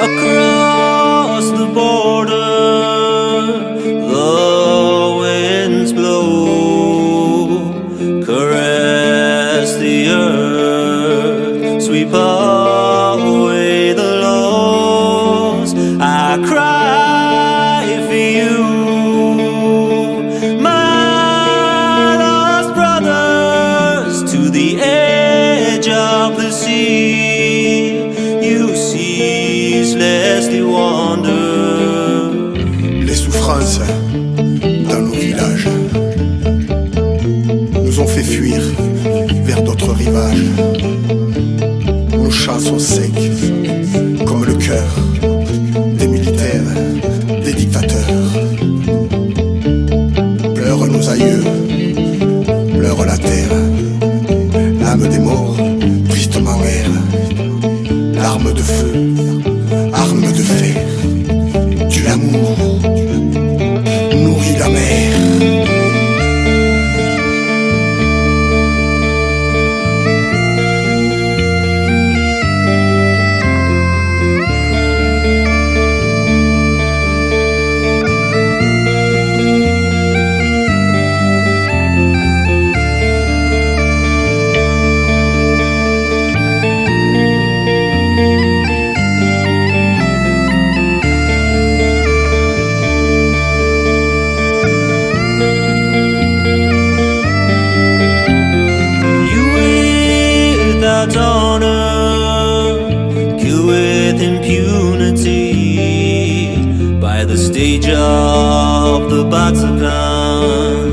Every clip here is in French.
Across the border, the winds blow, caress the earth, sweep away the lows. I cry for you, my lost brothers, to the edge of the sea. You ceaselessly wander. Les souffrances dans nos villages nous ont fait fuir vers d'autres rivages. Nos chants sont secs comme le cœur des militaires, des dictateurs. Pleurent nos aïeux, pleure la terre, l'âme des morts, tristement erre. Larmes de feu, armes de fer, tue l'amour, nourrit la mer. Honor, kill with impunity by the stage of the Bataclan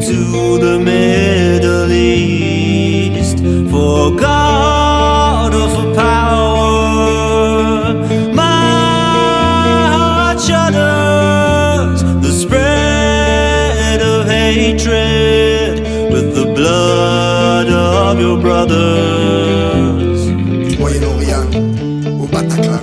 to the Middle East, for God or for power. My heart shudders the spread of hatred with the blood of your brothers. Du moyen-orient au Bataclan,